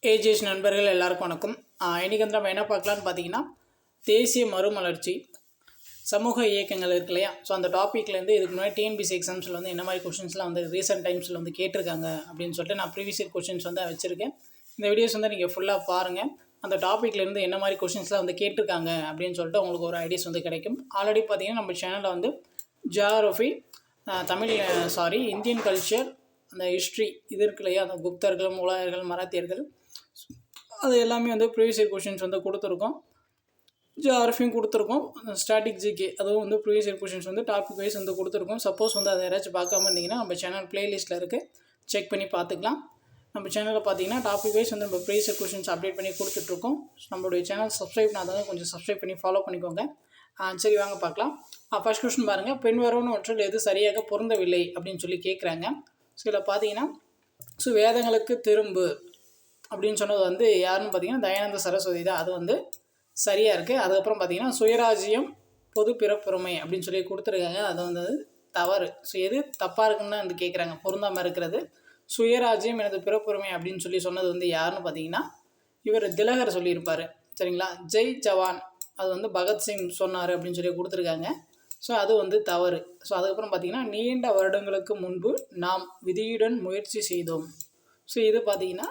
AGS நண்பர்கள் எல்லாருக்கும் வணக்கம். இன்றைக்கி வந்து நம்ம என்ன பார்க்கலான்னு பார்த்தீங்கன்னா, தேசிய மறுமலர்ச்சி சமூக இயக்கங்கள் இருக்கு இல்லையா? ஸோ அந்த டாப்பிக்லேருந்து இதுக்கு முன்னாடி டிஎன்பிசி எக்ஸாம்ஸில் வந்து என்ன மாதிரி கொஷின்ஸ்லாம் வந்து ரீசெண்ட் டைம்ஸில் வந்து கேட்டிருக்காங்க அப்படின்னு சொல்லிட்டு நான் ப்ரீவியஸ் இயர் கொஷின்ஸ் வந்து வச்சுருக்கேன். இந்த வீடியோஸ் வந்து நீங்கள் ஃபுல்லாக பாருங்கள். அந்த டாப்பிக்லேருந்து என்ன மாதிரி கொஷின்ஸ்லாம் வந்து கேட்டிருக்காங்க அப்படின்னு சொல்லிட்டு உங்களுக்கு ஒரு ஐடியாஸ் வந்து கிடைக்கும். ஆல்ரெடி பார்த்தீங்கன்னா நம்ம சேனலில் வந்து ஜியாகிரஃபி, தமிழ் இந்தியன் கல்ச்சர், அந்த ஹிஸ்ட்ரி இது இருக்கு இல்லையா, அந்த குப்தர்கள், முகலாயர்கள், மராத்தியர்கள், அது எல்லாமே வந்து ப்ரீவியஸ் இயர் கொஷின்ஸ் வந்து கொடுத்துருக்கோம். ஜிஆர்எஃபையும் கொடுத்துருக்கோம். ஸ்டாட்டிக் ஜிகே அதுவும் வந்து ப்ரீவியஸ் இயர் கொஷின்ஸ் வந்து டாபிக் வைஸ் வந்து கொடுத்துருக்கோம். சப்போஸ் வந்து அதை யாராச்சும் பார்க்காம இருந்தீங்கன்னா நம்ம சேனல் ப்ளேலிஸ்ட்டில் இருக்குது, செக் பண்ணி பார்த்துக்கலாம். நம்ம சேனலில் பார்த்தீங்கன்னா டாபிக் வைஸ் வந்து நம்ம ப்ரீவியஸ் இயர் கொஷின்ஸ் அப்டேட் பண்ணி கொடுத்துட்ருக்கோம். நம்மளுடைய சேனல் சப்ஸ்கிரைப் பண்ணாதவங்க கொஞ்சம் சப்ஸ்கிரைப் பண்ணி ஃபாலோ பண்ணிக்கோங்க. சரி வாங்க பார்க்கலாம். ஃபர்ஸ்ட் கொஸ்டின் பாருங்கள். பின்வருவனவற்றில் எது சரியாக பொருந்தவில்லை அப்படின்னு சொல்லி கேட்குறாங்க. ஸோ இதில் பார்த்தீங்கன்னா வேதங்களுக்கு திரும்பு அப்படின்னு சொன்னது வந்து யாருன்னு பார்த்தீங்கன்னா தயானந்த சரஸ்வதி தான். அது வந்து சரியாக இருக்குது. அதுக்கப்புறம் பார்த்தீங்கன்னா சுயராஜ்யம் பொது பிறப்புரிமை அப்படின்னு சொல்லி கொடுத்துருக்காங்க. அது வந்து தவறு. ஸோ எது தப்பாக இருக்குன்னு வந்து கேட்குறாங்க, பொருந்தாமல் இருக்கிறது. சுயராஜ்யம் எனது பிறப்புரிமை அப்படின்னு சொல்லி சொன்னது வந்து யாருன்னு பார்த்தீங்கன்னா இவர் திலகர் சொல்லியிருப்பார். சரிங்களா? ஜெய் ஜவான் அது வந்து பகத்சிங் சொன்னார் அப்படின்னு சொல்லி கொடுத்துருக்காங்க. ஸோ அது வந்து தவறு. ஸோ அதுக்கப்புறம் பார்த்தீங்கன்னா நீண்ட வருடங்களுக்கு முன்பு நாம் விதியுடன் முயற்சி செய்தோம். ஸோ இது பார்த்தீங்கன்னா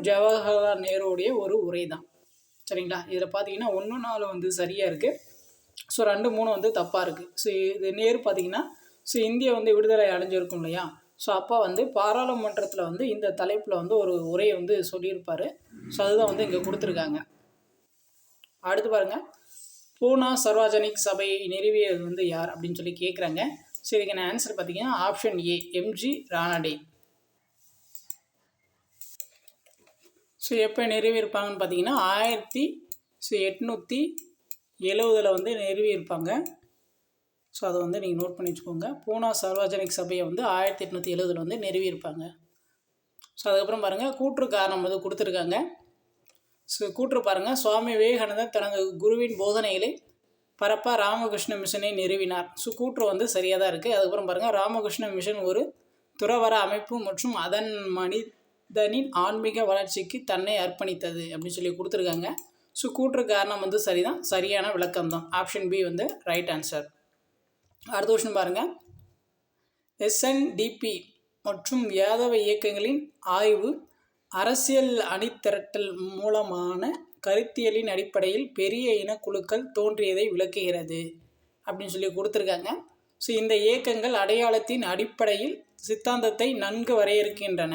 ஜவஹர்லால் நேருடைய ஒரு உரை தான். சரிங்களா? இதில் பார்த்தீங்கன்னா 1-4 வந்து சரியாக இருக்குது. ஸோ 2-3 வந்து தப்பாக இருக்குது. ஸோ இது நேரு பார்த்தீங்கன்னா இந்தியா வந்து விடுதலை அடைஞ்சிருக்கும் இல்லையா? ஸோ அப்போ வந்து பாராளுமன்றத்தில் வந்து இந்த தலைப்பில் வந்து ஒரு உரையை வந்து சொல்லியிருப்பார். ஸோ அதுதான் வந்து இங்கே கொடுத்துருக்காங்க. அடுத்து பாருங்கள், பூனா சார்வஜனிக் சபையை நிறுவியது வந்து யார் அப்படின்னு சொல்லி கேட்குறாங்க. ஸோ இதுக்கான ஆன்சர் பார்த்தீங்கன்னா option A, MG Ranade. So எப்போ நிறுவியிருப்பாங்கன்னு பார்த்தீங்கன்னா 1870 வந்து நிறுவியிருப்பாங்க. ஸோ அதை வந்து நீங்கள் நோட் பண்ணி வச்சுக்கோங்க. பூனா சார்வஜனிக் சபையை வந்து 1870 வந்து நிறுவியிருப்பாங்க. ஸோ அதுக்கப்புறம் பாருங்கள், கூற்று காரணம் வந்து கொடுத்துருக்காங்க. ஸோ கூற்று பாருங்கள், சுவாமி விவேகானந்தர் தனது குருவின் போதனைகளை பரப்ப ராமகிருஷ்ண மிஷனை நிறுவினார். ஸோ கூற்று வந்து சரியாக தான் இருக்குது. அதுக்கப்புறம் பாருங்கள், ராமகிருஷ்ண மிஷன் ஒரு துறவற அமைப்பு மற்றும் அதன் மனிதனின் ஆன்மீக வளர்ச்சிக்கு தன்னை அர்ப்பணித்தது அப்படின்னு சொல்லி கொடுத்துருக்காங்க. ஸோ கூற்று காரணம் வந்து சரிதான், சரியான விளக்கம் தான். ஆப்ஷன் பி வந்து ரைட் ஆன்சர். அடுத்த கொஸ்டின் பாருங்கள், எஸ்என்டிபி மற்றும் யாதவ இயக்கங்களின் ஆய்வு அரசியல் அணிதிரட்டல் மூலமான கருத்தியலின் அடிப்படையில் பெரிய இனக்குழுக்கள் தோன்றியதை விளக்குகிறது அப்படின்னு சொல்லி கொடுத்துருக்காங்க. ஸோ இந்த இயக்கங்கள் அடையாளத்தின் அடிப்படையில் சித்தாந்தத்தை நன்கு வரையறுக்கின்றன.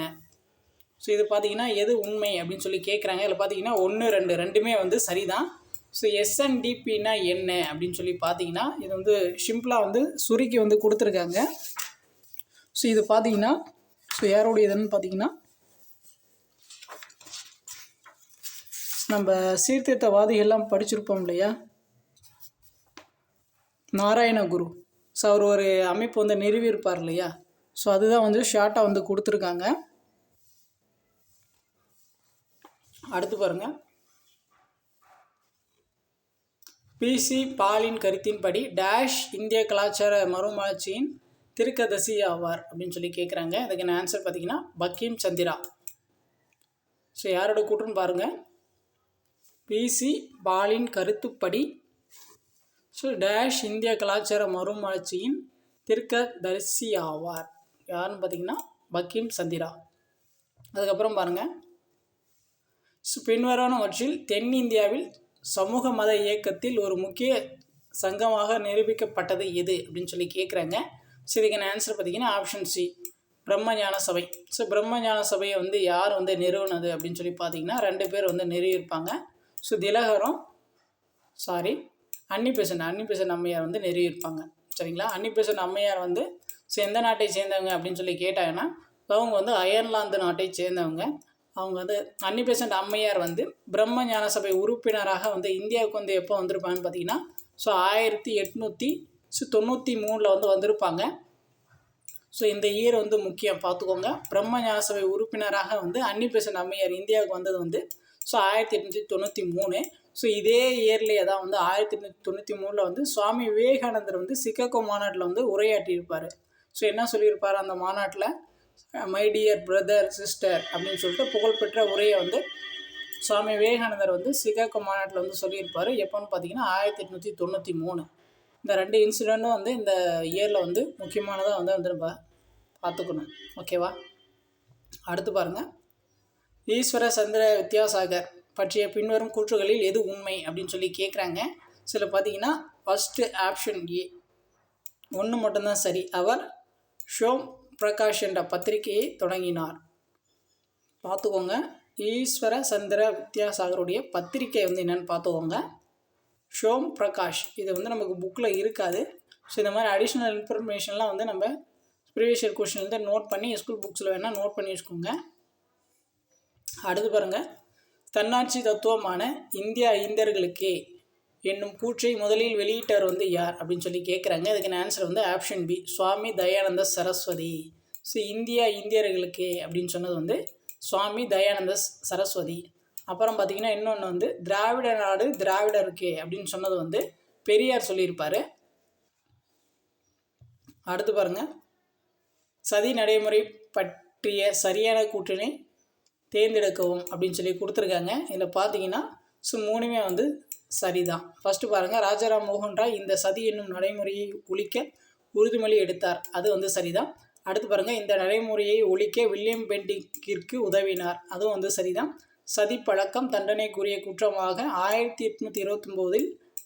ஸோ இது பார்த்தீங்கன்னா எது உண்மை அப்படின்னு சொல்லி கேட்குறாங்க. இதில் பார்த்தீங்கன்னா 1, 2 ரெண்டுமே வந்து சரிதான். ஸோ எஸ்என்டிபின்னா என்ன அப்படின்னு சொல்லி பார்த்தீங்கன்னா இது வந்து சிம்பிளாக வந்து சுருக்கி வந்து கொடுத்துருக்காங்க. ஸோ இது பார்த்தீங்கன்னா யாருடையதுன்னு பார்த்தீங்கன்னா நம்ம சீர்திருத்தவாதிகள்லாம் படிச்சிருப்போம் இல்லையா, நாராயணகுரு. ஸோ அவர் ஒரு அமைப்பு வந்து நிறுவியிருப்பார் இல்லையா? ஸோ அதுதான் வந்து ஷார்ட்டாக வந்து கொடுத்துருக்காங்க. அடுத்து பாருங்கள், பிசி பாலின் கருத்தின்படி டேஷ் இந்திய கலாச்சார மறுமலர்ச்சியின் திருக்கதசி ஆவார் அப்படின்னு சொல்லி கேட்குறாங்க. அதுக்கான ஆன்சர் பார்த்தீங்கன்னா பங்கீம் சந்திரா. ஸோ யாரோட கூற்றுன்னு பாருங்கள், பிசி பாலின் கருத்துப்படி ஸோ டேஷ் இந்திய கலாச்சார மறுமலர்ச்சியின் திருக்கதர்சி ஆவார். யாருன்னு பார்த்தீங்கன்னா பங்கீம் சந்திரா. அதுக்கப்புறம் பாருங்கள், பின்வருவனவற்றில் தென்னிந்தியாவில் சமூக மத இயக்கத்தில் ஒரு முக்கிய சங்கமாக நிரூபிக்கப்பட்டது எது அப்படின்னு சொல்லி கேட்குறாங்க. ஸோ இதுக்கான ஆன்சர் பார்த்தீங்கன்னா ஆப்ஷன் சி, பிரம்மஞான சபை. ஸோ பிரம்மஞான சபையை வந்து யார் வந்து நிறுவனது அப்படின்னு சொல்லி பார்த்தீங்கன்னா 2 பேர் வந்து நிறுவியிருப்பாங்க. ஸோ திலகரும் அன்னிபெசன்ட் அம்மையார் வந்து நிறுவியிருப்பாங்க. சரிங்களா? அன்னிபெசன்ட் அம்மையார் வந்து எந்த நாட்டை சேர்ந்தவங்க அப்படின்னு சொல்லி கேட்டாங்கன்னா அவங்க வந்து அயர்லாந்து நாட்டை சேர்ந்தவங்க. அவங்க வந்து அன்னிபெசன்ட் அம்மையார் வந்து பிரம்ம ஞான சபை உறுப்பினராக வந்து இந்தியாவுக்கு வந்து எப்போ வந்திருப்பாங்கன்னு பார்த்தீங்கன்னா 1893 வந்து வந்திருப்பாங்க. ஸோ இந்த இயர் வந்து முக்கியம் பார்த்துக்கோங்க. பிரம்ம ஞான சபை உறுப்பினராக வந்து அன்னிபெசன்ட் அம்மையார் இந்தியாவுக்கு வந்தது வந்து 1893. ஸோ இதே இயர்லேயே தான் வந்து 1893 வந்து சுவாமி விவேகானந்தர் வந்து சிகாகோ மாநாட்டில் வந்து உரையாற்றியிருப்பார். ஸோ என்ன சொல்லியிருப்பார் அந்த மாநாட்டில், மை டியர் பிரதர் சிஸ்டர் அப்படின்னு சொல்லிட்டு புகழ்பெற்ற உரையை வந்து சுவாமி விவேகானந்தர் வந்து சிகாகோ மாநாட்டில் வந்து சொல்லியிருப்பார். எப்போன்னு பார்த்தீங்கன்னா 1893. இந்த 2 இன்சிடெண்ட்டும் வந்து இந்த இயரில் வந்து முக்கியமானதாக வந்து நம்ம பார்த்துக்கணும். ஓகேவா? அடுத்து பாருங்கள், ஈஸ்வர சந்திர வித்யாசாகர் பற்றிய பின்வரும் கூற்றுகளில் எது உண்மை அப்படின்னு சொல்லி கேட்குறாங்க. சில பார்த்தீங்கன்னா ஃபஸ்ட்டு ஆப்ஷன் ஏ 1 மட்டும்தான் சரி. அவர் ஷோம் பிரகாஷ் என்ற பத்திரிகையை தொடங்கினார். பார்த்துக்கோங்க, ஈஸ்வர சந்திர வித்யாசாகருடைய பத்திரிகை வந்து என்னென்னு பார்த்துக்கோங்க. ஷோம் பிரகாஷ், இது வந்து நமக்கு புக்கில் இருக்காது. ஸோ இந்த மாதிரி அடிஷ்னல் இன்ஃபர்மேஷன்லாம் வந்து நம்ம ப்ரீவியஸ் இயர் கொஸ்டின் வந்து நோட் பண்ணி ஸ்கூல் புக்ஸில் வேணால் நோட் பண்ணி வச்சுக்கோங்க. அடுத்து பாருங்கள், தன்னாட்சி தத்துவமான இந்தியா இந்தியர்களுக்கே என்னும் கூற்றை முதலில் வெளியிட்டவர் வந்து யார் அப்படின்னு சொல்லி கேட்குறாங்க. அதுக்கான ஆன்சர் வந்து ஆப்ஷன் பி, சுவாமி தயானந்த சரஸ்வதி. ஸோ இந்தியா இந்தியர்களுக்கே அப்படின்னு சொன்னது வந்து சுவாமி தயானந்த சரஸ்வதி. அப்புறம் பார்த்திங்கன்னா இன்னொன்று வந்து திராவிட நாடு திராவிடருக்கே அப்படின்னு சொன்னது வந்து பெரியார் சொல்லியிருப்பார். அடுத்து பாருங்கள், சதி நடைமுறை பற்றிய சரியான கூற்றினை தேர்ந்தெடுக்கவும் அப்படின்னு சொல்லி கொடுத்துருக்காங்க. இதில் பார்த்தீங்கன்னா ஸோ 3மே வந்து சரிதான். ஃபஸ்ட்டு பாருங்கள், ராஜாராம் மோகன் ராய் இந்த சதி என்னும் நடைமுறையை ஒழிக்க உறுதிமொழி எடுத்தார், அது வந்து சரிதான். அடுத்து பாருங்கள், இந்த நடைமுறையை ஒழிக்க வில்லியம் பெண்டிங்கிற்கு உதவினார், அதுவும் வந்து சரிதான். சதி பழக்கம் தண்டனைக்குரிய குற்றமாக 1829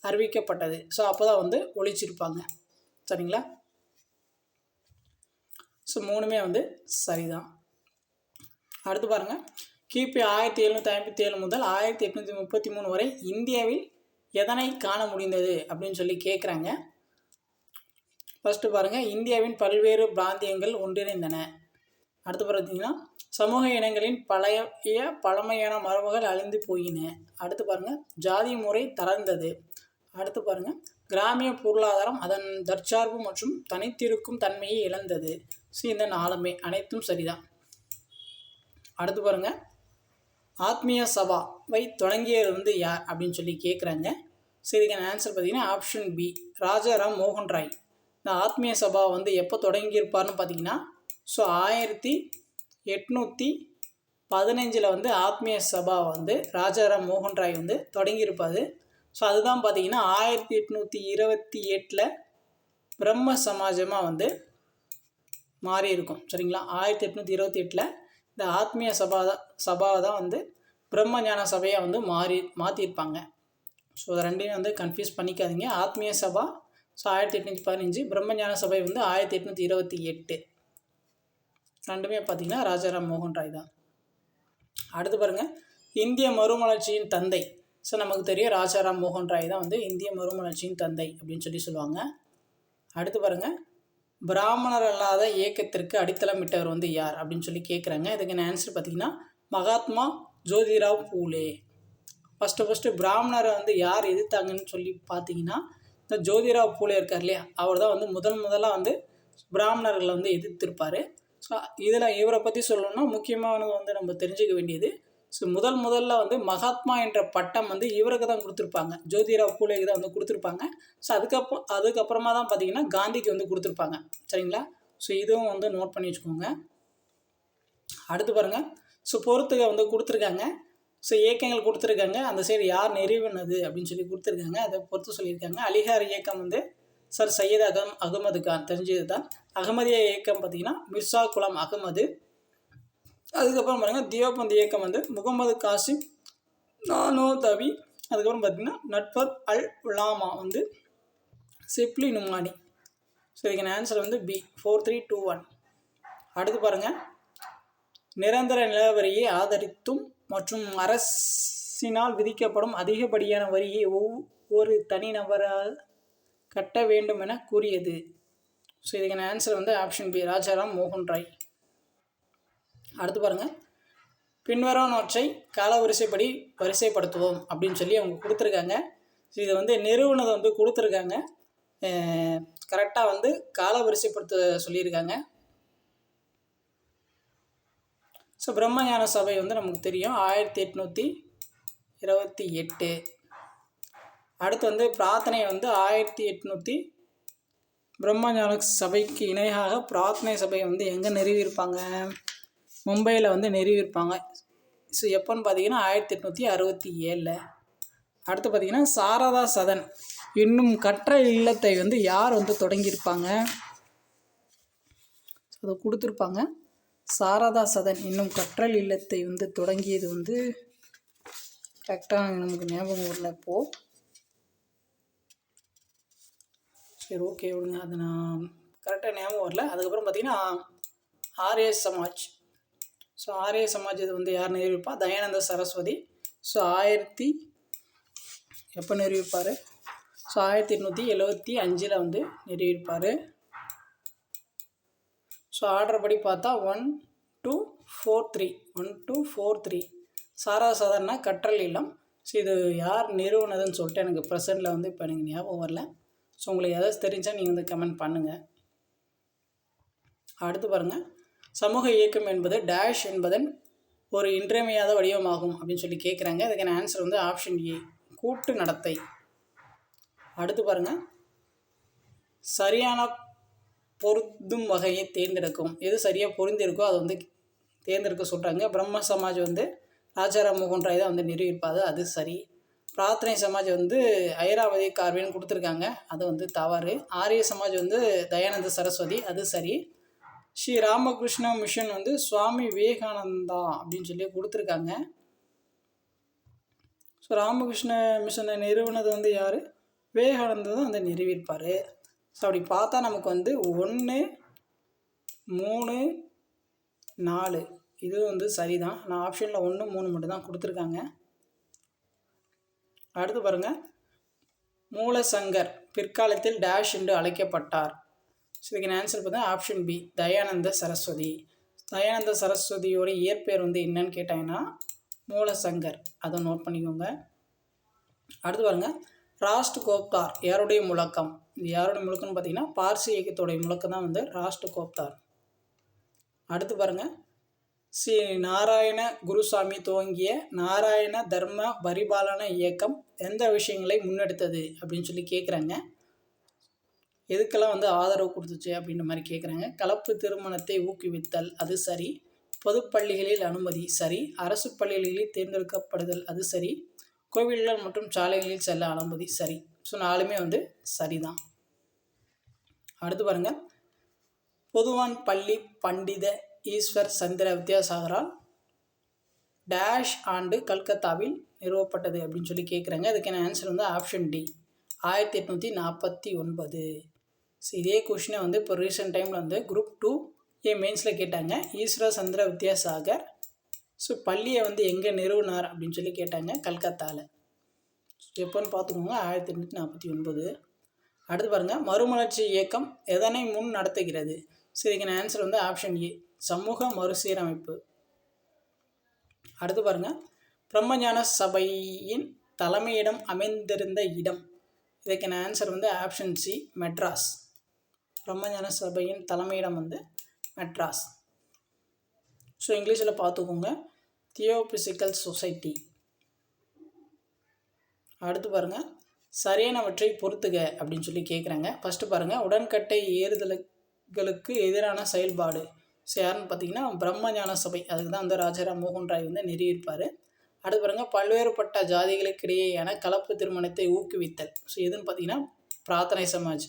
அறிவிக்கப்பட்டது. ஸோ அப்போ தான் வந்து ஒழிச்சிருப்பாங்க. சரிங்களா? ஸோ 3மே வந்து சரிதான். அடுத்து பாருங்கள், கிபி 1757 முதல் 1833 வரை இந்தியாவில் எதனை காண முடிந்தது அப்படின்னு சொல்லி கேட்குறாங்க. ஃபஸ்ட்டு பாருங்கள், இந்தியாவின் பல்வேறு பிராந்தியங்கள் ஒன்றிணைந்தன. அடுத்து பார்த்தீங்கன்னா சமூக இனங்களின் பழமையான மரபுகள் அழிந்து போயின. அடுத்து பாருங்கள், ஜாதி முறை தளர்ந்தது. அடுத்து பாருங்கள், கிராமிய பொருளாதாரம் அதன் தற்சார்பு மற்றும் தனித்திருக்கும் தன்மையை இழந்தது. ஸோ இந்த 4மே அனைத்தும் சரிதான். அடுத்து பாருங்கள், ஆத்மீய சபாவை தொடங்கியது வந்து யார் அப்படின்னு சொல்லி கேட்குறாங்க. ஸோ இதுக்கான ஆன்சர் பார்த்தீங்கன்னா ஆப்ஷன் பி, ராஜாராம் மோகன் ராய். இந்த ஆத்மீய சபா வந்து எப்போ தொடங்கியிருப்பார்னு பார்த்தீங்கன்னா ஸோ 1815 வந்து ஆத்மீய சபா வந்து ராஜாராம் மோகன் ராய் வந்து தொடங்கியிருப்பார். ஸோ அதுதான் பார்த்தீங்கன்னா 1828 பிரம்ம சமாஜமாக வந்து மாறி இருக்கும். சரிங்களா? 1828 இந்த ஆத்மீய சபாவை தான் வந்து பிரம்ம ஞான சபையாக வந்து மாற்றிருப்பாங்க. ஸோ அதை ரெண்டையும் வந்து கன்ஃபியூஸ் பண்ணிக்காதீங்க. ஆத்மீய சபா ஸோ 1815, பிரம்மஞான சபை வந்து 1828. ரெண்டுமே பார்த்திங்கன்னா ராஜாராம் மோகன் ராய் தான். அடுத்து பாருங்கள், இந்திய மறுமலர்ச்சியின் தந்தை. ஸோ நமக்கு தெரியும் ராஜாராம் மோகன் ராய் தான் வந்து இந்திய மறுமலர்ச்சியின் தந்தை அப்படின்னு சொல்லி சொல்லுவாங்க. அடுத்து பாருங்கள், பிராமணர் அல்லாத இயக்கத்திற்கு அடித்தளமிட்டவர் வந்து யார் அப்படின்னு சொல்லி கேட்குறாங்க. இதுக்கான ஆன்சர் பார்த்திங்கன்னா மகாத்மா ஜோதிராவ் பூலே. ஃபஸ்ட்டு பிராமணரை வந்து யார் எதிர்த்தாங்கன்னு சொல்லி பார்த்தீங்கன்னா இந்த ஜோதிராவ் பூலே இருக்கார் இல்லையா, அவர் தான் வந்து முதலாக வந்து பிராமணர்களை வந்து எதிர்த்திருப்பார். ஸோ இதில் இவரை பற்றி சொல்லணும்னா முக்கியமானது வந்து நம்ம தெரிஞ்சுக்க வேண்டியது, ஸோ முதல்ல வந்து மகாத்மா என்ற பட்டம் வந்து இவருக்கு தான் கொடுத்துருப்பாங்க, ஜோதிராவ் பூலேக்கு தான் வந்து கொடுத்துருப்பாங்க. ஸோ அதுக்கப்புறமா தான் பார்த்திங்கன்னா காந்திக்கு வந்து கொடுத்துருப்பாங்க. சரிங்களா? ஸோ இதுவும் வந்து நோட் பண்ணி வச்சுக்கோங்க. அடுத்து பாருங்கள், ஸோ பொறுத்துக்க வந்து கொடுத்துருக்காங்க. ஸோ இயக்கங்கள் கொடுத்துருக்காங்க, அந்த சைடு யார் நிறுவனது அப்படின்னு சொல்லி கொடுத்துருக்காங்க, அதை பொறுத்து சொல்லியிருக்காங்க. அலிகார் இயக்கம் வந்து சர் சையத் அகமது கான், தெரிஞ்சது தான். அகமதியா இயக்கம் பார்த்திங்கன்னா மிர்சா குலாம் அகமது. அதுக்கப்புறம் பாருங்கள், தியோபந்த் இயக்கம் வந்து முகமது காசிம் நானோதவி. அதுக்கப்புறம் பார்த்திங்கன்னா நட்பத் அல் உலாமா வந்து சிப்லி நுமானி. ஸோ இதுக்கான ஆன்சர் வந்து பி, 4321. அடுத்து பாருங்கள், நிரந்தர நிலவரியை ஆதரித்தும் மற்றும் அரசினால் விதிக்கப்படும் அதிகப்படியான வரியை ஒவ்வொரு தனிநபரால் கட்ட வேண்டும் என கூறியது. ஸோ இதுக்கான ஆன்சர் வந்து ஆப்ஷன் பி, ராஜாராம் மோகன் ராய். அடுத்து பாருங்கள், பின்வருவனவற்றை காலவரிசைப்படி வரிசைப்படுத்துவோம் அப்படின்னு சொல்லி அவங்க கொடுத்துருக்காங்க. ஸோ இதை வந்து நிறுவனத்தை வந்து கொடுத்துருக்காங்க, கரெக்டாக வந்து காலவரிசைப்படுத்த சொல்லியிருக்காங்க. ஸோ பிரம்மஞான சபை வந்து நமக்கு தெரியும் 1828. அடுத்து வந்து பிரார்த்தனை வந்து 1830. பிரம்மஞான சபைக்கு இணையாக பிரார்த்தனை சபையை வந்து எங்கே நிறுவியிருப்பாங்க? மும்பையில் வந்து நிறுவியிருப்பாங்க. ஸோ எப்போன்னு பார்த்தீங்கன்னா 1867. அடுத்து பார்த்தீங்கன்னா சாரதா சதன் இன்னும் கற்ற இல்லத்தை வந்து யார் வந்து தொடங்கியிருப்பாங்க? அதை கொடுத்துருப்பாங்க. சாரதா சதன் இன்னும் கற்றல் இல்லத்தை வந்து தொடங்கியது வந்து கரெக்டாக நமக்கு ஞாபகம் வரல இப்போது. சரி, ஓகே விடுங்க, அது நான் கரெக்டாக ஞாபகம் வரல. அதுக்கப்புறம் பார்த்திங்கன்னா ஆரிய சமாஜ். ஸோ ஆரிய சமாஜ் இது வந்து யார் நிறுவிப்பா? தயானந்த சரஸ்வதி. ஸோ எப்போ நிறுவிப்பார்? ஸோ 1875 வந்து நிறுவிப்பார். ஸோ ஆர்டர் படி பார்த்தா 1, 2, 4, 3 1, 2, 4, 3 சாரதா சதன்னா கற்றல் இல்லம். ஸோ இது யார் நிறுவனதுன்னு சொல்லிட்டு எனக்கு ப்ரெசென்ட்டில் வந்து இப்போ எனக்கு ஞாபகம் வரல. ஸோ உங்களுக்கு ஏதாச்சும் தெரிஞ்சால் நீங்கள் வந்து கமெண்ட் பண்ணுங்கள். அடுத்து பாருங்கள், சமூக இயக்கம் என்பது டேஷ் என்பதன் ஒரு இன்றியமையாத வடிவமாகும் அப்படின்னு சொல்லி கேட்குறாங்க. அதுக்கான ஆன்சர் வந்து ஆப்ஷன் ஏ, கூட்டு நடத்தை. அடுத்து பாருங்கள், சரியான பொருந்தும் வகையை தேர்ந்தெடுக்கும். எது சரியாக பொருந்திருக்கோ அதை வந்து தேர்ந்தெடுக்க சொல்கிறாங்க. பிரம்ம சமாஜ் வந்து ராஜாராம் மோகன் ராய் தான் வந்து நிறுவியிருப்பாது, அது சரி. பிரார்த்தனை சமாஜ் வந்து ஐராவதி கார்வேன்னு கொடுத்துருக்காங்க, அது வந்து தவறு. ஆரிய சமாஜ் வந்து தயானந்த சரஸ்வதி, அது சரி. ஸ்ரீ ராமகிருஷ்ண மிஷன் வந்து சுவாமி விவேகானந்தா அப்படின்னு சொல்லி கொடுத்துருக்காங்க. ஸோ ராமகிருஷ்ண மிஷனை நிறுவனது வந்து யார்? விவேகானந்தா தான் வந்து நிறுவியிருப்பார். ஸோ அப்படி பார்த்தா நமக்கு வந்து 1, 3, 4 இது வந்து சரிதான். நான் ஆப்ஷனில் 1, 3 மட்டும் தான் கொடுத்துருக்காங்க. அடுத்து பாருங்கள், மூலசங்கர் பிற்காலத்தில் டேஷ் என்று அழைக்கப்பட்டார். ஸோ இதுக்கு ஆன்சர் பார்த்தா ஆப்ஷன் பி, தயானந்த சரஸ்வதி. தயானந்த சரஸ்வதியோட இயற்பெயர் வந்து என்னன்னு கேட்டாங்கன்னா மூலசங்கர், அதை நோட் பண்ணிக்கோங்க. அடுத்து பாருங்கள், ராஷ்ட் கோப்தார் யாருடைய முழக்கம்? இது யாருடைய முழக்கம்னு பார்த்தீங்கன்னா பார்சி இயக்கத்தோடைய முழக்கம் தான் வந்து ராஷ்ட் கோப்தார். அடுத்து பாருங்கள், ஸ்ரீ நாராயண குருசாமி துவங்கிய நாராயண தர்ம பரிபாலன இயக்கம் எந்த விஷயங்களை முன்னெடுத்தது அப்படின்னு சொல்லி கேட்குறாங்க. எதுக்கெல்லாம் வந்து ஆதரவு கொடுத்துச்சு அப்படின்ற மாதிரி கேட்குறாங்க. கலப்பு திருமணத்தை ஊக்குவித்தல், அது சரி. பொதுப்பள்ளிகளில் அனுமதி, சரி. அரசு பள்ளிகளில் தேர்ந்தெடுக்கப்படுதல், அது சரி. கோவில்கள் மற்றும் சாலைகளில் செல்ல அனுமதி, சரி. ஸோ 4மே வந்து சரிதான். அடுத்து பாருங்கள், பொதுவான் பள்ளி பண்டித ஈஸ்வர் சந்திர வித்யாசாகரால் டேஷ் ஆண்டு கல்கத்தாவில் நிறுவப்பட்டது அப்படின்னு சொல்லி கேட்குறாங்க. அதுக்கான ஆன்சர் வந்து ஆப்ஷன் டி, 1849. ஸோ இதே கொஷினை வந்து இப்போ ரீசெண்ட் டைமில் வந்து குரூப் 2A மெயின்ஸில் கேட்டாங்க. ஈஸ்வர சந்திர வித்யாசாகர் ஸோ பள்ளியை வந்து எங்கே நிறுவனார் அப்படின்னு சொல்லி கேட்டாங்க, கல்கத்தாவில். எப்போன்னு பார்த்துக்கோங்க, 1849. அடுத்து பாருங்கள், மறுமலர்ச்சி இயக்கம் எதனை முன் நடத்துகிறது? ஸோ இதுக்கான ஆன்சர் வந்து ஆப்ஷன் ஏ, சமூக மறுசீரமைப்பு. அடுத்து பாருங்கள், பிரம்மஞான சபையின் தலைமையிடம் அமைந்திருந்த இடம். இதுக்கான ஆன்சர் வந்து ஆப்ஷன் சி, மெட்ராஸ். பிரம்மஞான சபையின் தலைமையிடம் வந்து மெட்ராஸ். ஸோ இங்கிலீஷில் பார்த்துக்கோங்க, தியோபிசிக்கல் சொசைட்டி. அடுத்து பாருங்கள், சரியானவற்றை பொறுத்துக அப்படின்னு சொல்லி கேட்குறாங்க. ஃபஸ்ட்டு பாருங்கள், உடன்கட்டை ஏறுதல்களுக்கு எதிரான செயல்பாடு. ஸோ யாருன்னு பார்த்தீங்கன்னா பிரம்மஞான சபை, அதுக்கு தான் வந்து ராஜாராம் மோகன் ராய் வந்து நிறுவியிருப்பார். அடுத்து பாருங்கள், பல்வேறுபட்ட ஜாதிகளுக்கிடையேயான கலப்பு திருமணத்தை ஊக்குவித்தல். ஸோ எதுன்னு பார்த்தீங்கன்னா பிரார்த்தனை சமாஜ்.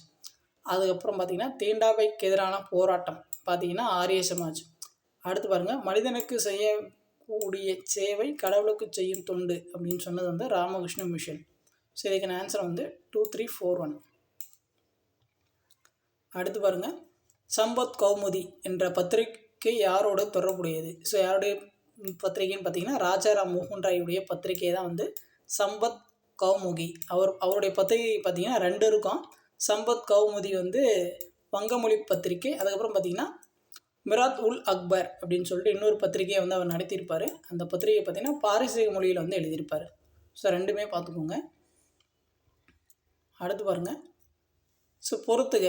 அதுக்கப்புறம் பார்த்திங்கன்னா தீண்டாமைக்கு எதிரான போராட்டம் பார்த்திங்கன்னா ஆரிய சமாஜ். அடுத்து பாருங்கள், மனிதனுக்கு செய்யக்கூடிய சேவை கடவுளுக்கு செய்யும் தொண்டு அப்படின்னு சொன்னது வந்து ராமகிருஷ்ண மிஷன். ஸோ இதுக்கான ஆன்சர் வந்து 2, 3, 4, 1. அடுத்து பாருங்கள், சம்பத் கௌமுதி என்ற பத்திரிகை யாரோட தொடர்புடையது? ஸோ யாருடைய பத்திரிகைன்னு பார்த்தீங்கன்னா ராஜாராம் மோகன் ராயுடைய பத்திரிகை தான் வந்து சம்பத் கௌமுகி. அவருடைய பத்திரிகை பார்த்திங்கன்னா 2 இருக்கும். சம்பத் கௌமுதி வந்து வங்கமொழி பத்திரிகை. அதுக்கப்புறம் பார்த்திங்கன்னா மிராத் உல் அக்பர் அப்படின்னு சொல்லிட்டு இன்னொரு பத்திரிகையை வந்து அவர் நடத்தியிருப்பார். அந்த பத்திரிகை பார்த்திங்கன்னா பாரசீக மொழியில் வந்து எழுதியிருப்பார். ஸோ 2மே பார்த்துக்கோங்க. அடுத்து பாருங்கள், ஸோ பொறுத்துக.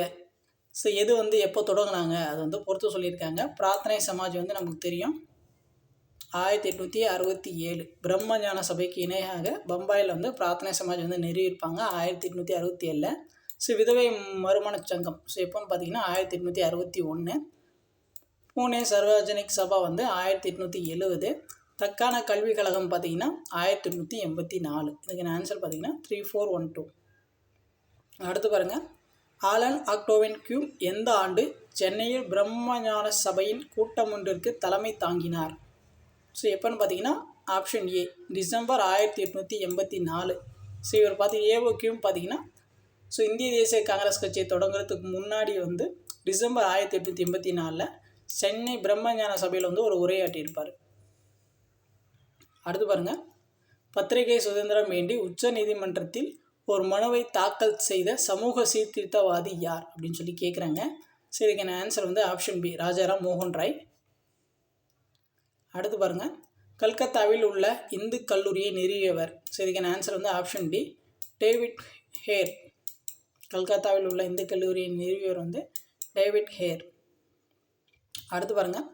ஸோ எது வந்து எப்போ தொடங்கினாங்க அது வந்து பொறுத்து சொல்லியிருக்காங்க. பிரார்த்தனை சமாஜ் வந்து நமக்கு தெரியும் 1867. பிரம்மஞான சபைக்கு இணையாக பம்பாயில் வந்து பிரார்த்தனை சமாஜ் வந்து நிறுவியிருப்பாங்க 1867. ஸோ விதவை மறுமண சங்கம் ஸோ எப்போன்னு பார்த்தீங்கன்னா 1861. பூனே சர்வஜனிக் சபா வந்து 1870. தக்கான கல்விக் கழகம் பார்த்தீங்கன்னா 1884. இதுக்கு ஆன்சர் பார்த்தீங்கன்னா 3412. அடுத்து பாருங்கள், ஆலன் ஆக்டோவின் கியூ எந்த ஆண்டு சென்னையில் பிரம்மஞான சபையின் கூட்டம் ஒன்றிற்கு தலைமை தாங்கினார்? ஸோ எப்போன்னு பார்த்தீங்கன்னா ஆப்ஷன் ஏ டிசம்பர் 1884. ஸோ இவர் ஏஓ கியூன்னு பார்த்தீங்கன்னா ஸோ இந்திய தேசிய காங்கிரஸ் கட்சியை தொடங்குறதுக்கு முன்னாடி வந்து டிசம்பர் 1884 சென்னை பிரம்மஞான சபையில் வந்து ஒரு உரையாற்றியிருப்பார். அடுத்து பாருங்கள், பத்திரிகை சுதந்திரம் வேண்டி உச்ச நீதிமன்றத்தில் ஒரு மனுவை தாக்கல் செய்த சமூக சீர்திருத்தவாதி யார் அப்படின்னு சொல்லி கேட்குறாங்க. சரி, இதுக்கான ஆன்சர் வந்து ஆப்ஷன் பி ராஜாராம் மோகன் ராய். அடுத்து பாருங்கள், கல்கத்தாவில் உள்ள இந்து கல்லூரியை நிறுவியவர். சரி, இதுக்கான ஆன்சர் வந்து ஆப்ஷன் டி டேவிட் ஹேர். கல்கத்தாவில் உள்ள இந்து கல்லூரியை நிறுவியவர் வந்து டேவிட் ஹேர். அடுத்து பாருங்கள்,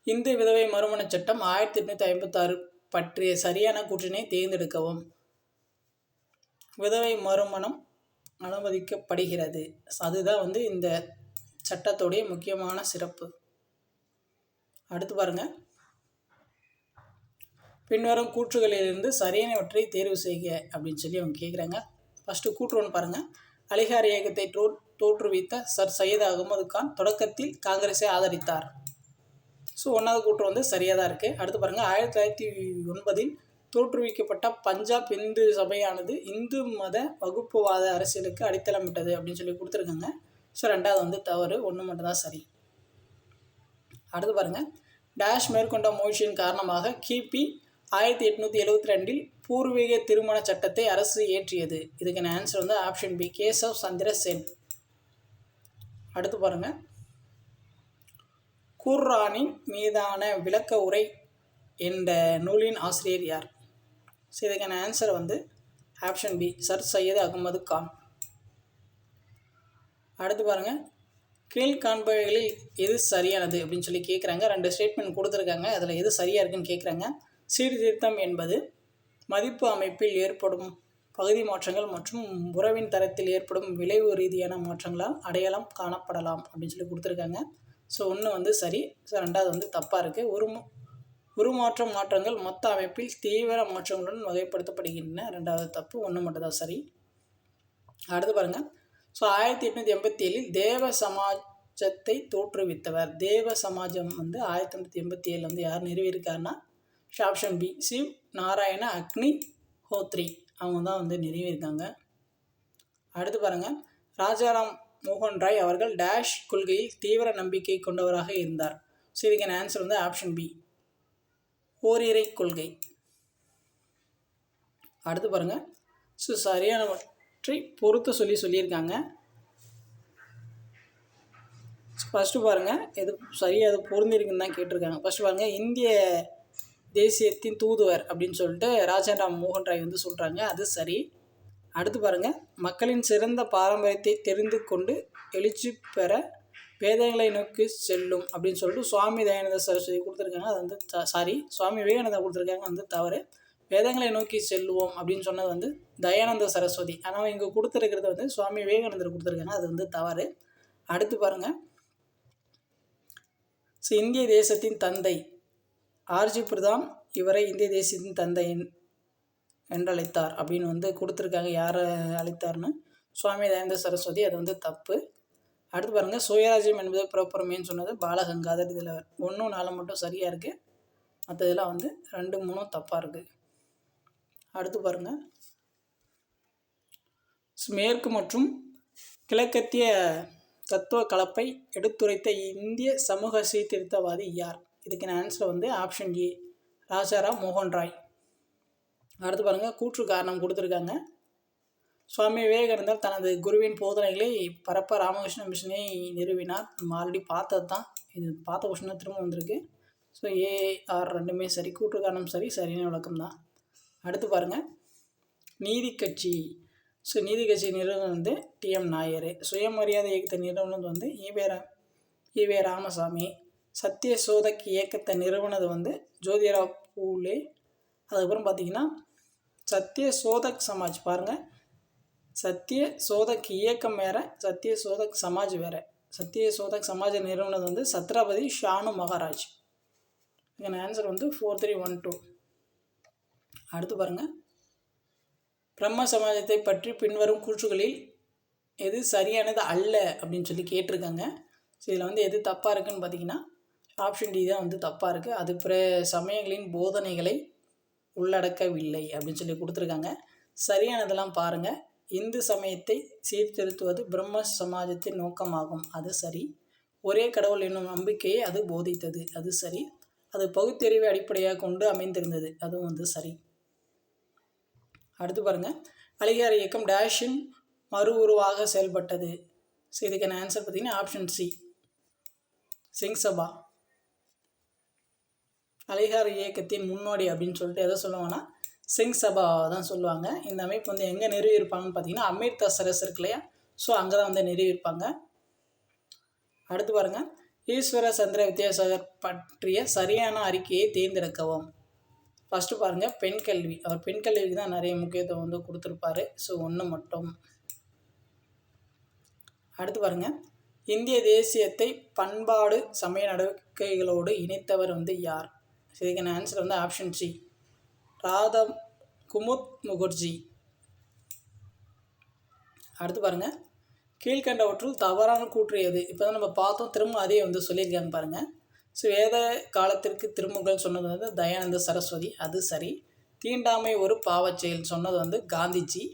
இந்து விதவை மறுமண சட்டம் 1856 பற்றிய சரியான கூற்றினை தேர்ந்தெடுக்கவும். விதவை மறுமணம் அனுமதிக்கப்படுகிறது. அதுதான் வந்து இந்த சட்டத்துடைய முக்கியமான சிறப்பு. அடுத்து பாருங்கள், பின்வரும் கூற்றுகளிலிருந்து சரியானவற்றை தேர்வு செய்க அப்படின்னு சொல்லி அவங்க கேட்குறாங்க. ஃபஸ்ட்டு கூற்று ஒன்று பாருங்கள், அலிகார் இயக்கத்தை தோற்றுவித்த சர் சையத் அகமது கான் தொடக்கத்தில் காங்கிரஸை ஆதரித்தார். ஸோ 1வது கூற்று வந்து சரியாக தான் இருக்குது. அடுத்து பாருங்கள், 1909 தோற்றுவிக்கப்பட்ட பஞ்சாப் இந்து சபையானது இந்து மத வகுப்புவாத அரசியலுக்கு அடித்தளமிட்டது அப்படின்னு சொல்லி கொடுத்துருக்காங்க. ஸோ 2வது வந்து தவறு, 1 மட்டும் தான் சரி. அடுத்து பாருங்கள், டேஷ் மேற்கொண்ட முயற்சியின் காரணமாக கிபி 1872 பூர்வீக திருமண சட்டத்தை அரசு இயற்றியது. இதுக்கான ஆன்சர் வந்து ஆப்ஷன் பி கேசவ் சந்திர சென். அடுத்து பாருங்கள், குர்ஆனின் மீதான விளக்க உரை என்ற நூலின் ஆசிரியர் யார்? ஸோ இதுக்கான ஆன்சர் வந்து option B sir Syed Ahmad Khan. அடுத்து பாருங்கள், கீழ்காண்பவைகளில் எது சரியானது அப்படின்னு சொல்லி கேட்குறாங்க. 2 ஸ்டேட்மெண்ட் கொடுத்துருக்காங்க, அதில் எது சரியாக இருக்குன்னு கேட்குறாங்க. சீர்திருத்தம் என்பது மதிப்பு அமைப்பில் ஏற்படும் பகுதி மாற்றங்கள் மற்றும் உறவின் தரத்தில் ஏற்படும் விளைவு ரீதியான மாற்றங்களால் அடையாளம் காணப்படலாம் அப்படின்னு சொல்லி கொடுத்துருக்காங்க. ஸோ 1 வந்து சரி. ஸோ 2வது வந்து தப்பாக இருக்குது. மாற்றங்கள் மொத்த அமைப்பில் தீவிர மாற்றங்களுடன் வகைப்படுத்தப்படுகின்றன. 2வது தப்பு, 1 மட்டும் தான் சரி. அடுத்து பாருங்கள், ஸோ 1887 தேவ சமாஜத்தை தோற்றுவித்தவர். தேவ சமாஜம் வந்து 1887 வந்து யார் நிறுவியிருக்காருன்னா ஆப்ஷன் பி சிவ் நாராயண அக்னி ஹோத்ரி. அவங்க தான் வந்து நிறுவியிருக்காங்க. அடுத்து பாருங்கள், ராஜாராம் மோகன் ராய் அவர்கள் டேஷ் கொள்கையில் தீவிர நம்பிக்கை கொண்டவராக இருந்தார். ஸோ இதுக்கான ஆன்சர் வந்து ஆப்ஷன் பி ஓரிரை கொள்கை. அடுத்து பாருங்கள், ஸோ சரியானவற்றை பொறுத்து சொல்லியிருக்காங்க. ஃபஸ்ட்டு பாருங்கள், எது சரியாக அது பொருந்திருக்குன்னு தான் கேட்டிருக்காங்க. ஃபஸ்ட்டு பாருங்கள், இந்திய தேசியத்தின் தூதுவர் அப்படின்னு சொல்லிட்டு ராஜாராம் மோகன் ராய் வந்து சொல்கிறாங்க, அது சரி. அடுத்து பாருங்கள், மக்களின் சிறந்த பாரம்பரியத்தை தெரிந்து கொண்டு எழுச்சி பெற வேதங்களை நோக்கி செல்லும் அப்படின்னு சொல்லிட்டு சுவாமி தயானந்த சரஸ்வதி கொடுத்துருக்காங்க. அது வந்து சுவாமி விவேகானந்தா கொடுத்துருக்காங்க, வந்து தவறு. வேதங்களை நோக்கி செல்லுவோம் அப்படின்னு சொன்னது வந்து தயானந்த சரஸ்வதி. ஆனால் இங்கே கொடுத்துருக்கிறது வந்து சுவாமி விவேகானந்தர் கொடுத்துருக்காங்க, அது வந்து தவறு. அடுத்து பாருங்கள், ஸோ இந்திய தேசத்தின் தந்தை ஆர்ஜி பிரதான் இவரை இந்திய தேசத்தின் தந்தை என்றழைத்தார் அப்படின்னு வந்து கொடுத்துருக்காங்க. யாரை அழைத்தார்னு சுவாமி தயானந்த சரஸ்வதி, அது வந்து தப்பு. அடுத்து பாருங்கள், சுயராஜ்யம் என்பது புறப்புறமேன்னு சொன்னது பாலகங்காதர். இதில் 1, 4 மட்டும் சரியாக இருக்குது, மற்றதெல்லாம் வந்து 2, 3 தப்பாக இருக்குது. அடுத்து பாருங்கள், மேற்கு மற்றும் கிழக்கத்திய தத்துவ கலப்பை எடுத்துரைத்த இந்திய சமூக சீர்திருத்தவாதி யார்? இதுக்கான ஆன்சர் வந்து ஆப்ஷன் ஏ ராஜாராம் மோகன் ராய். அடுத்து பாருங்கள், கூற்று காரணம் கொடுத்துருக்காங்க. சுவாமி விவேகானந்தர் தனது குருவின் போதனைகளை பரப்ப ராமகிருஷ்ண மிஷனை நிறுவினார். நம்ம ஆல்ரெடி பார்த்தது தான், இது பார்த்த கொஸ்டின் திரும்ப வந்திருக்கு. ஸோ ஏஆர் 2மே சரி, கூற்று காரணம் சரி, சரியான விளக்கம் தான். அடுத்து பாருங்கள், நீதி கட்சி. ஸோ நீதி கட்சி நிறுவனம் வந்து டிஎம் நாயர். சுயமரியாதை இயக்கத்தை நிறுவனது வந்து ஈவே ராமசாமி. சத்திய சோதக் இயக்கத்தை நிறுவனது வந்து ஜோதிராவ் பூலே. அதுக்கப்புறம் பார்த்திங்கன்னா சத்திய சோதக் சமாஜ் பாருங்கள், சத்திய சோதக் இயக்கம் வேறு, சத்திய சோதக் சமாஜ் வேறு. சத்திய சோதக் சமாஜ் நிறுவனது வந்து சத்ரபதி ஷானு மகாராஜ். இதுக்கான ஆன்சர் வந்து 4312. அடுத்து பாருங்கள், பிரம்ம சமாஜத்தை பற்றி பின்வரும் கூற்றுகளில் எது சரியானது அல்ல அப்படின்னு சொல்லி கேட்டிருக்காங்க. ஸோ இதில் வந்து எது தப்பாக இருக்குதுன்னு பார்த்தீங்கன்னா ஆப்ஷன் டி தான் வந்து தப்பாக இருக்குது. அது பிற சமயங்களின் போதனைகளை உள்ளடக்கவில்லை அப்படின்னு சொல்லி கொடுத்துருக்காங்க. சரியானதெல்லாம் பாருங்கள். இந்து சமயத்தை சீர்திருத்துவது பிரம்ம சமாஜத்தின் நோக்கமாகும், அது சரி. ஒரே கடவுள் என்னும் நம்பிக்கையை அது போதித்தது, அது சரி. அது பகுத்தறிவை அடிப்படையாக கொண்டு அமைந்திருந்தது, அதுவும் வந்து சரி. அடுத்து பாருங்கள், அலிகார் இயக்கம் டேஷின் மறு உருவாக செயல்பட்டது. ஸோ இதுக்கான ஆன்சர் பார்த்தீங்கன்னா ஆப்ஷன் சி, சிங் சபா. அலிகார் இயக்கத்தின் முன்னோடி அப்படின்னு சொல்லிட்டு எதை சொல்லுவாங்கன்னா சிங் சபா தான் சொல்லுவாங்க. இந்த அமைப்பு வந்து எங்கே நிறுவியிருப்பாங்கன்னு பார்த்தீங்கன்னா அமிர்தசரஸ் இருக்கு இல்லையா, ஸோ அங்கே தான் வந்து நிறுவியிருப்பாங்க. அடுத்து பாருங்கள், ஈஸ்வர சந்திர வித்யாசாகர் பற்றிய சரியான அறிக்கையை தேர்ந்தெடுக்கவும். ஃபஸ்ட்டு பாருங்கள், பெண் கல்வி. அவர் பெண் கல்விக்கு தான் நிறைய முக்கியத்துவம் வந்து கொடுத்துருப்பாரு, ஸோ ஒன்று மட்டும். அடுத்து பாருங்கள், இந்திய தேசியத்தை பண்பாடு சமய நடவடிக்கைகளோடு இணைத்தவர் வந்து யார்? இதுக்கான ஆன்சர் வந்து ஆப்ஷன் சி, ராதா குமுத் முகர்ஜி. அடுத்து பாருங்கள், கீழ்கண்டவற்றுள் தவறான கூற்று எது? இப்போ தான் நம்ம பார்த்தோம், திரும்ப அதே வந்து சொல்லியிருக்காங்க பாருங்கள். ஸோ வேத காலத்திற்கு திருமுகல் சொன்னது வந்து தயானந்த சரஸ்வதி, அது சரி. தீண்டாமை ஒரு பாவச் செயல் சொன்னது வந்து காந்திஜி.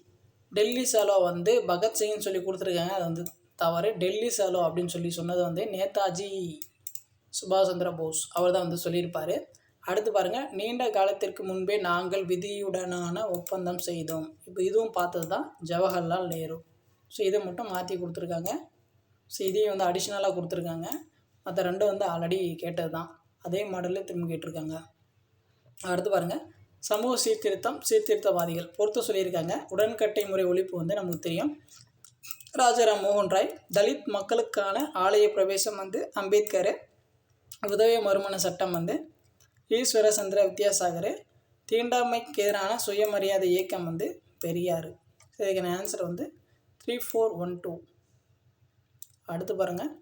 டெல்லி சலோ வந்து பகத்சிங்னு சொல்லி கொடுத்துருக்காங்க, அது வந்து தவறு. டெல்லி சலோ அப்படின்னு சொல்லி சொன்னது வந்து நேதாஜி சுபாஷ் சந்திர போஸ், அவர் தான் வந்து சொல்லியிருப்பார். அடுத்து பாருங்கள், நீண்ட காலத்திற்கு முன்பே நாங்கள் விதியுடனான ஒப்பந்தம் செய்தோம். இப்போ இதுவும் பார்த்தது தான் ஜவஹர்லால் நேரு. ஸோ இதை மட்டும் மாற்றி கொடுத்துருக்காங்க. ஸோ இதையும் வந்து அடிஷ்னலாக கொடுத்துருக்காங்க. மற்ற ரெண்டும் வந்து ஆல்ரெடி கேட்டது தான், அதே மாடலில் திரும்ப கேட்டிருக்காங்க. அடுத்து பாருங்கள், சமூக சீர்திருத்தம் சீர்திருத்தவாதிகள் பொறுத்து சொல்லியிருக்காங்க. உடன்கட்டை முறை ஒழிப்பு வந்து நமக்கு தெரியும், ராஜாராம் மோகன் ராய். தலித் மக்களுக்கான ஆலய பிரவேசம் வந்து அம்பேத்கர். உதய மறுமண சட்டம் வந்து ஈஸ்வர சந்திர வித்யாசாகர். தீண்டாமைக்கு எதிரான சுயமரியாதை இயக்கம் வந்து பெரியார். இதுக்கான ஆன்சர் வந்து 3412. அடுத்து பாருங்கள்,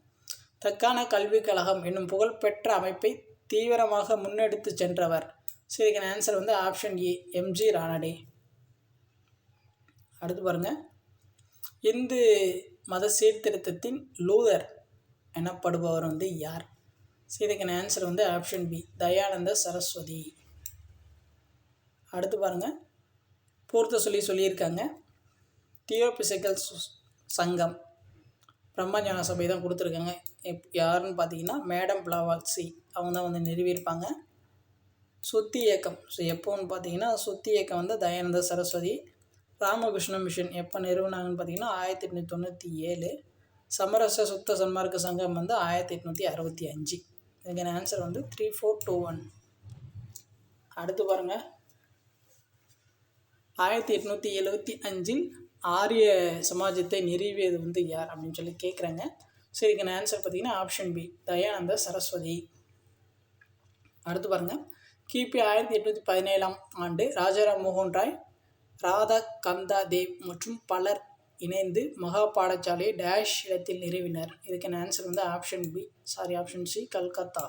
தக்கான கல்விக் கழகம் என்னும் புகழ்பெற்ற அமைப்பை தீவிரமாக முன்னெடுத்து சென்றவர். இதுக்கான ஆன்சர் வந்து ஆப்ஷன் ஏ, எம்ஜி ரானடே. அடுத்து பாருங்கள், இந்து மத சீர்திருத்தத்தின் லூதர் எனப்படுபவர் வந்து யார்? இதுக்கான ஆன்சர் வந்து ஆப்ஷன் பி, தயானந்த சரஸ்வதி. அடுத்து பாருங்கள், பொறுத்த சொல்லியிருக்காங்க. தியோபிசிக்கல் சங்கம் பிரம்மஞான சபை தான் கொடுத்துருக்காங்க. யாருன்னு பார்த்தீங்கன்னா மேடம் பிளாவாக்சி, அவங்க தான் வந்து நிறுவியிருப்பாங்க. சுத்தி இயக்கம், ஸோ எப்போன்னு பார்த்தீங்கன்னா சுத்தி இயக்கம் வந்து தயானந்த சரஸ்வதி. ராமகிருஷ்ண மிஷன் எப்போ நிறுவனாங்கன்னு பார்த்தீங்கன்னா 1897. சமரச சுத்த சன்மார்க்க சங்கம் வந்து 1865. இதுக்கான ஆன்சர் வந்து 3421. அடுத்து பாருங்கள், 1875 ஆரிய சமாஜத்தை நிறுவியது வந்து யார் அப்படின்னு சொல்லி கேட்குறாங்க. ஸோ இதுக்கான ஆன்சர் பார்த்தீங்கன்னா ஆப்ஷன் பி, தயானந்த சரஸ்வதி. அடுத்து பாருங்கள், கிபி 1817 ஆண்டு ராஜாராம் மோகன் ராய், ராதா கந்தா தேவ் மற்றும் பலர் இணைந்து மகா பாடசாலையை டேஷ் இடத்தில் நிறுவினர். இதுக்கான ஆன்சர் வந்து ஆப்ஷன் சி, கல்கத்தா.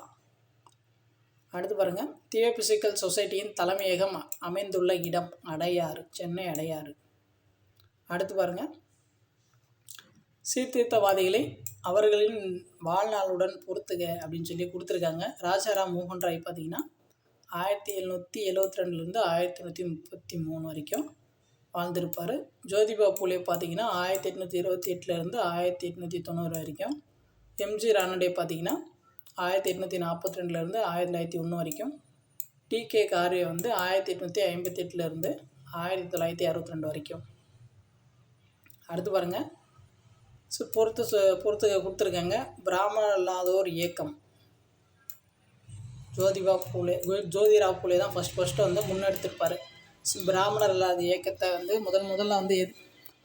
அடுத்து பாருங்கள், தியோபிசிக்கல் சொசைட்டியின் தலைமையகம் அமைந்துள்ள இடம் அடையாறு, சென்னை அடையாறு. அடுத்து பாருங்கள், சீர்திருத்தவாதிகளை அவர்களின் வாழ்நாளுடன் பொறுத்துக அப்படின்னு சொல்லி கொடுத்துருக்காங்க. ராஜாராம் மோகன் ராய் பார்த்தீங்கன்னா 1772 1833 வரைக்கும் வாழ்ந்திருப்பார். ஜோதிபா பூலே பார்த்தீங்கன்னா 1828 1890 வரைக்கும். எம்ஜி ரானடே பார்த்தீங்கன்னா 1842 1901 வரைக்கும். டிகே கார்வே வந்து 1858 1962 வரைக்கும். அடுத்து பாருங்கள், பொறுத்து கொடுத்துருக்காங்க. பிராமணர் இல்லாதோர் இயக்கம் ஜோதிராவ் பூலே தான் ஃபஸ்ட்டு வந்து முன்னெடுத்திருப்பார். பிராமணர் இல்லாத இயக்கத்தை வந்து முதல்ல வந்து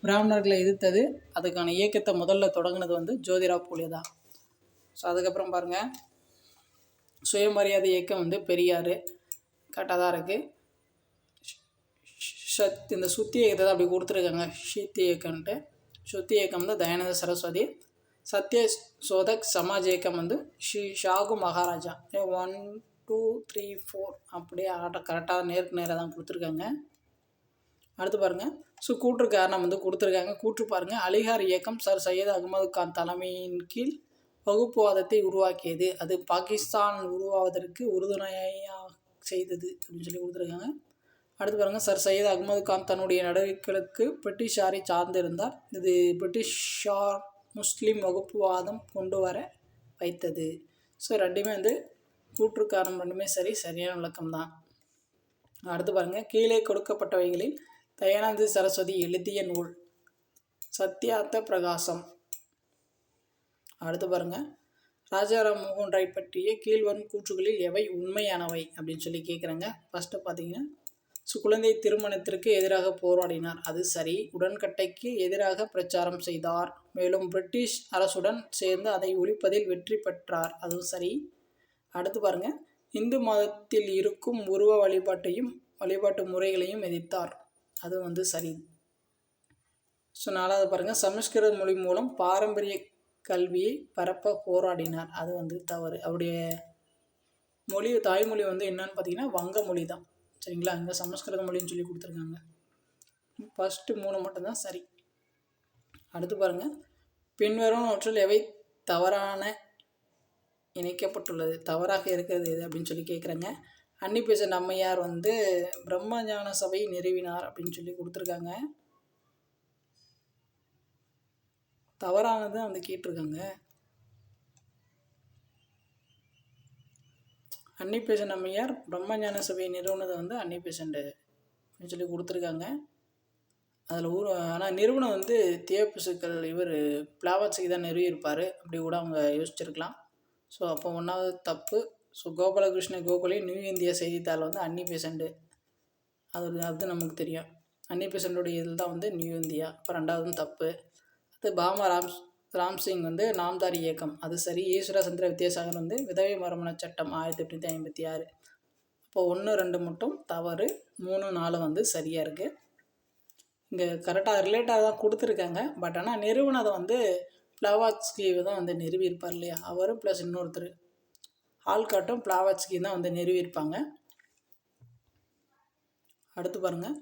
பிராமணர்களை எதிர்த்தது, அதுக்கான இயக்கத்தை முதல்ல தொடங்கினது வந்து ஜோதிராவ் பூலே தான். ஸோ அதுக்கப்புறம் பாருங்கள், சுயமரியாதை இயக்கம் வந்து பெரியார், கரெக்டாக தான் இருக்குது. இந்த சுத்தி இயக்கத்தை தான் அப்படி கொடுத்துருக்காங்க. ஷீத் இயக்கம்ன்ட்டு சுத்தி இயக்கம் தான் தயானந்த சரஸ்வதி. சத்ய சோதக் சமாஜ் இயக்கம் வந்து ஷாகு மகாராஜா. 1 2 3 4 அப்படியே கரெக்டாக நேருக்கு நேராக தான் கொடுத்துருக்காங்க. அடுத்து பாருங்கள். ஸோ கூற்று காரணம் வந்து கொடுத்துருக்காங்க. கூற்று பாருங்கள். அலிகார் இயக்கம் சர் சையத் அகமது கான் தலைமையின் கீழ் வகுப்புவாதத்தை உருவாக்கியது. அது பாகிஸ்தான் உருவாவதற்கு உறுதுணையாக செய்தது அப்படின்னு சொல்லி கொடுத்துருக்காங்க. அடுத்து பாருங்கள். சர் சையத் அகமது கான் தன்னுடைய நடவடிக்கைகளுக்கு பிரிட்டிஷாரை சார்ந்திருந்தார். இது பிரிட்டிஷார் முஸ்லீம் வகுப்புவாதம் கொண்டு வர வைத்தது. ஸோ ரெண்டுமே வந்து கூற்று காரணம் ரெண்டுமே சரியான விளக்கம் தான். அடுத்து பாருங்கள். கீழே கொடுக்கப்பட்டவைகளில் தயானந்த சரஸ்வதி எழுதிய நூல் சத்யார்த்த பிரகாசம். அடுத்து பாருங்கள். ராஜாராம் மோகன் ராய் பற்றிய கீழ்வரும் கூற்றுகளில் எவை உண்மையானவை அப்படின்னு சொல்லி கேட்குறாங்க. ஃபஸ்ட்டு பார்த்தீங்கன்னா, குழந்தை திருமணத்திற்கு எதிராக போராடினார், அது சரி. உடன்கட்டைக்கு எதிராக பிரச்சாரம் செய்தார், மேலும் பிரிட்டிஷ் அரசுடன் சேர்ந்து அதை ஒழிப்பதில் வெற்றி பெற்றார், அதுவும் சரி. அடுத்து பாருங்கள். இந்து மதத்தில் இருக்கும் உருவ வழிபாட்டு முறைகளையும் எதிர்த்தார், அது வந்து சரி. ஸோ நாலாவது பாருங்கள். சமஸ்கிருத மொழி மூலம் பாரம்பரிய கல்வியை பரப்ப போராடினார், அது வந்து தவறு. அவருடைய தாய்மொழி வந்து என்னன்னு பார்த்தீங்கன்னா வங்க மொழி தான், சரிங்களா. இங்கே சமஸ்கிருத மொழின்னு சொல்லி கொடுத்துருக்காங்க. ஃபஸ்ட்டு 3 மட்டும்தான் சரி. அடுத்து பாருங்கள். பின்வருவனவற்றில் எவை தவறாக இருக்கிறது எது அப்படின்னு சொல்லி கேட்குறாங்க. அன்னி பெசன்ட் அம்மையார் வந்து பிரம்மஞான சபை நிறுவினார் அப்படின்னு சொல்லி கொடுத்துருக்காங்க. தவறானது வந்து கேட்டிருக்காங்க. அன்னி பெசன்ட் அம்மையார் பிரம்மஞான சபையை நிறுவனதை வந்து அன்னி பெசன்ட் அப்படின்னு சொல்லி கொடுத்துருக்காங்க. அதில் ஆனால் நிறுவனம் வந்து தியோபிசுக்கள் இவர் பிளாவட்ஸ்கி தான் நிறுவியிருப்பார், அப்படி கூட அவங்க யோசிச்சிருக்கலாம். ஸோ அப்போ 1வது தப்பு. So Gopalakrishna Gokhale new India செய்தித்தாள் வந்து அன்னி பெசன்ட், அது நமக்கு தெரியும். அன்னி பெசன்ட்டுடைய இதில் தான் வந்து நியூ இந்தியா. இப்போ 2வதும் தப்பு. அது பாமா ராம்சிங் வந்து நாம்தாரி இயக்கம், அது சரி. ஈஸ்வர சந்திர வித்யாசாகர் வந்து விதவை மறுமண சட்டம் 1856. அப்போ 1 2 மட்டும் தவறு, 3 4 வந்து சரியாக இருக்குது. இங்கே கரெக்டாக ரிலேட்டாக தான் கொடுத்துருக்காங்க. பட் ஆனால் நிறுவனதை வந்து பிளாவாட்ஸ்கி தான் வந்து நிறுவியிருப்பார் இல்லையா, அவர் ப்ளஸ் இன்னொருத்தர் ஆல்காட்டும் பிளாவாட்ஸ்கி தான் வந்து நிறுவியிருப்பாங்க. அடுத்து பாருங்கள்.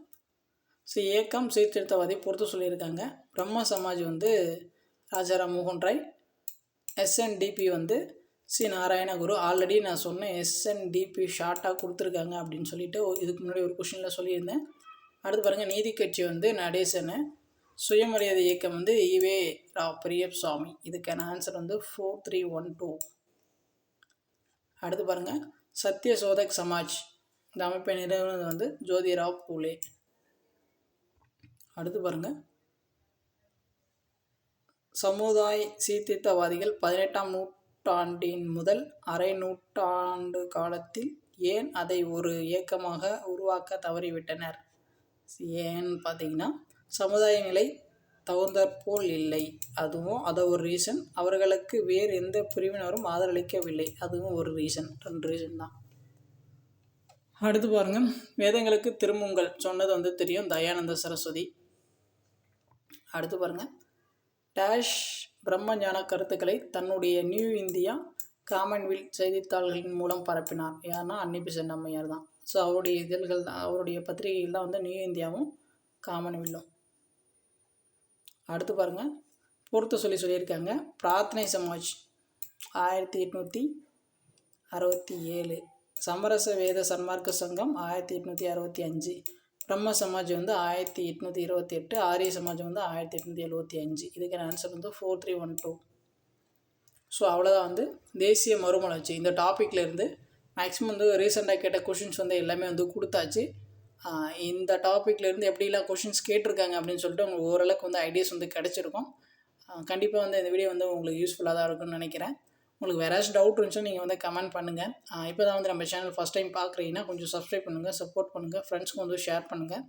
ஸோ ஏக்கம் சீர்திருத்தவாதி பொறுத்து சொல்லியிருக்காங்க. பிரம்ம சமாஜ் வந்து ராஜாராம் மோகன் ராய், எஸ்என்டிபி வந்து நாராயணகுரு. ஆல்ரெடி நான் சொன்னேன் எஸ்என்டிபி ஷார்ட்டாக கொடுத்துருக்காங்க அப்படின்னு சொல்லிட்டு இதுக்கு முன்னாடி ஒரு கொஷினில் சொல்லியிருந்தேன். அடுத்து பாருங்கள். நீதி கட்சி வந்து நடேசனு. சுயமரியாதை இயக்கம் வந்து ஈவே பெரியசாமி. இதுக்கான ஆன்சர் வந்து 4312. அடுத்து பாருங்கள். சத்ய சோதக் சமாஜ் இந்த அமைப்பை நிறுவனது வந்து ஜோதிராவ் பூலே. அடுத்து பாருங்கள். சமுதாய சீர்திருத்தவாதிகள் 18ஆம் நூற்றாண்டின் முதல் அரை நூற்றாண்டு காலத்தில் ஏன் அதை ஒரு இயக்கமாக உருவாக்க தவறிவிட்டனர்? ஏன்னு பார்த்தீங்கன்னா, சமுதாய நிலை தகுந்தாற்போல் இல்லை, அது ஒரு ரீசன். அவர்களுக்கு வேறு எந்த பிரிவினரும் ஆதரவளிக்கவில்லை, அதுவும் ஒரு ரீசன். 2 ரீசன் தான். அடுத்து பாருங்கள். வேதங்களுக்கு திரும்புங்கள் சொன்னது வந்து தெரியும், தயானந்த சரஸ்வதி. அடுத்து பாருங்கள். டேஷ் பிரம்மஞான கருத்துக்களை தன்னுடைய நியூ இந்தியா காமன்வெல்த் செய்தித்தாள்களின் மூலம் பரப்பினார், யாருன்னா அன்னி பெசன்ட் அம்மையார் தான். ஸோ அவருடைய இதழ்கள் தான், அவருடைய பத்திரிகைகள் தான் வந்து நியூ இந்தியாவும் காமன்வெல்த்தும். அடுத்து பாருங்கள். பொறுத்து சொல்லியிருக்காங்க. பிரார்த்தனை சமாஜ் 1867, சமரச வேத சன்மார்க்க சங்கம் 1865, பிரம்ம சமாஜ் வந்து 1828, ஆரிய சமாஜ் வந்து 1875. இதுக்கான ஆன்சர் வந்து 4312. ஸோ அவ்வளோதான் வந்து தேசிய மறுமலர்ச்சி. இந்த டாப்பிக்லேருந்து மேக்ஸிமம் வந்து ரீசெண்டாக கேட்ட கொஷின்ஸ் வந்து எல்லாமே வந்து கொடுத்தாச்சு. இந்த டாப்பிக்லேருந்து எப்படிலாம் கொஷின்ஸ் கேட்டிருக்காங்க அப்படின்னு சொல்லிட்டு உங்களுக்கு ஓரளவுக்கு வந்து ஐடியாஸ் வந்து கிடச்சிருக்கும். கண்டிப்பாக வந்து இந்த வீடியோ வந்து உங்களுக்கு யூஸ்ஃபுல்லாக தான் இருக்கும்னு நினைக்கிறேன். உங்களுக்கு வேறு ஏதாச்சும் டவுட் இருந்துச்சுன்னா நீங்கள் வந்து கமெண்ட் பண்ணுங்கள். இப்போ தான் வந்து நம்ம சேனல் ஃபஸ்ட் டைம் பார்க்குறீங்கன்னா கொஞ்சம் சப்ஸ்கிரைப் பண்ணுங்கள், சப்போர்ட் பண்ணுங்கள், ஃப்ரெண்ட்ஸ்க்கு வந்து ஷேர் பண்ணுங்கள்.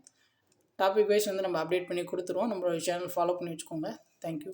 டாபிக் வைஸ் வந்து நம்ம அப்டேட் பண்ணி கொடுத்துருவோம். நம்மளோட சேனல் ஃபாலோ பண்ணி வச்சுக்கோங்க. தேங்க்யூ.